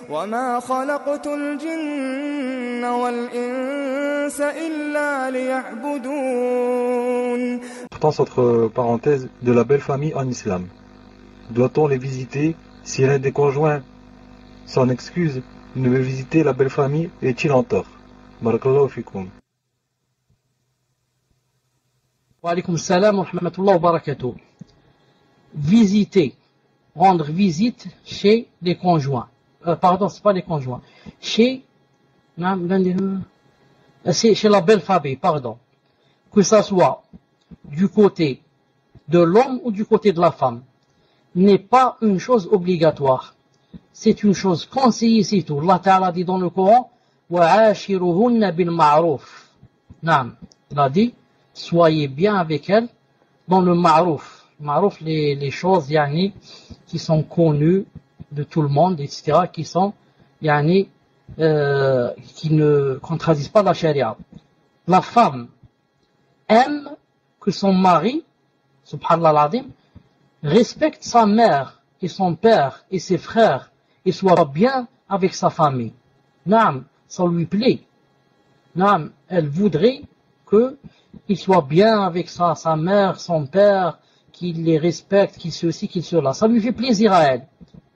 وما خلقت الجن والإنس إلا ليعبدون. Importance entre parenthèses de la belle famille en islam. Doit-on les visiter si l'un des conjoints s'en excuse, ne veut visiter la belle famille, est-il en tort? Barakallahu fikum. Wa alaykum salam wa rahmatullahi wa barakatuh. Visiter, rendre visite chez les conjoints. Pardon, c'est pas les conjoints. C'est chez la belle famille, pardon. Que ça soit du côté de l'homme ou du côté de la femme, n'est pas une chose obligatoire. C'est une chose conseillée, c'est tout. Allah Ta'ala dit dans le Coran, وَعَاشِرُهُنَّ بِالْمَعْرُوفِ. Naam. Il a dit, soyez bien avec elles dans le ma'rouf. Ma'rouf, les choses yani, qui sont connues de tout le monde, etc., qui sont yani, qui ne contradisent pas la charia. La femme aime que son mari, subhanallah al-azim, respecte sa mère et son père et ses frères et soit bien avec sa famille. Naam, ça lui plaît. Naam, elle voudrait qu'il soit bien avec sa mère, son père, qu'il les respecte, qu'il ceci, qu'il cela. Ça lui fait plaisir à elle.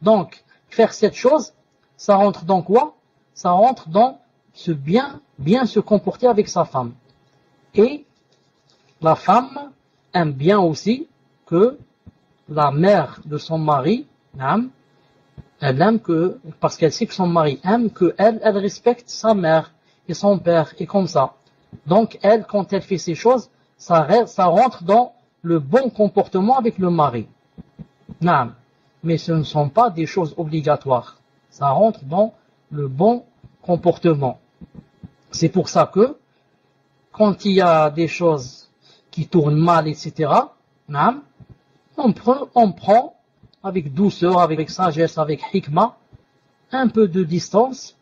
Donc, faire cette chose, ça rentre dans quoi? Ça rentre dans ce bien se comporter avec sa femme. Et la femme aime bien aussi que la mère de son mari, elle aime que, parce qu'elle sait que son mari aime que elle respecte sa mère et son père, et comme ça. Donc elle, quand elle fait ces choses, ça rentre dans le bon comportement avec le mari. Mais ce ne sont pas des choses obligatoires. Ça rentre dans le bon comportement. C'est pour ça que, quand il y a des choses qui tournent mal, etc., on prend avec douceur, avec sagesse, avec hikmah, un peu de distance,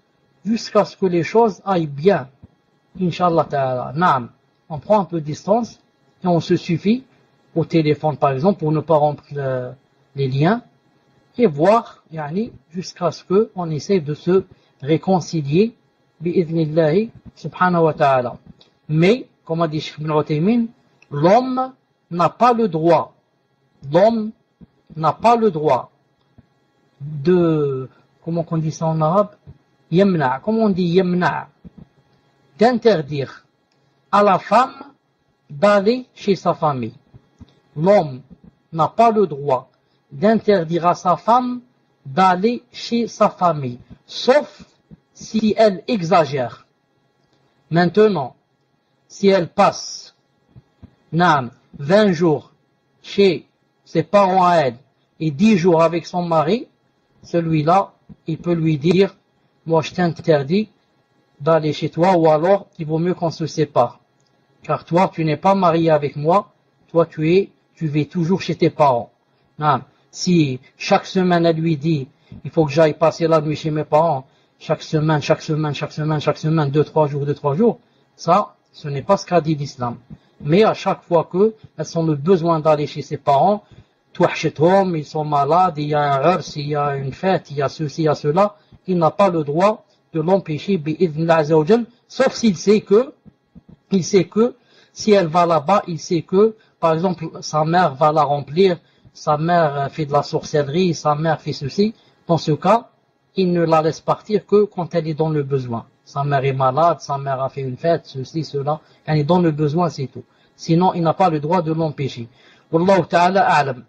jusqu'à ce que les choses aillent bien. Inch'Allah ta'ala. Naam. On prend un peu de distance, et on se suffit, au téléphone par exemple, pour ne pas rompre les liens, et voir, jusqu'à ce qu'on essaie de se réconcilier, bi'idhnillahi, subhanahu wa ta'ala. Mais, comme a dit Cheikh Ibn Uthaymin, l'homme n'a pas le droit de, comment on dit ça en arabe? Yamna, comment on dit yamna? D'interdire à la femme d'aller chez sa famille. L'homme n'a pas le droit d'interdire à sa femme d'aller chez sa famille, sauf si elle exagère. Maintenant, si elle passe 20 jours chez ses parents à elle et 10 jours avec son mari, celui-là, il peut lui dire, moi je t'interdis d'aller chez toi, ou alors il vaut mieux qu'on se sépare. Car toi, tu n'es pas marié avec moi, toi tu vis toujours chez tes parents. Si chaque semaine elle lui dit, il faut que j'aille passer la nuit chez mes parents, chaque semaine, 2-3 jours, ça, ce n'est pas ce qu'a dit l'islam. Mais à chaque fois qu'elles ont le besoin d'aller chez ses parents, ils sont malades, il y a un heure, s'il y a une fête, il y a ceci, il y a cela, il n'a pas le droit de l'empêcher, sauf s'il sait que, si elle va là-bas, il sait que, par exemple, sa mère va la remplir, sa mère fait de la sorcellerie, sa mère fait ceci. Dans ce cas, il ne la laisse partir que quand elle est dans le besoin. Sa mère est malade, sa mère a fait une fête, ceci, cela. Elle est dans le besoin, c'est tout. Sinon, il n'a pas le droit de l'empêcher. Wallahu ta'ala a'lam.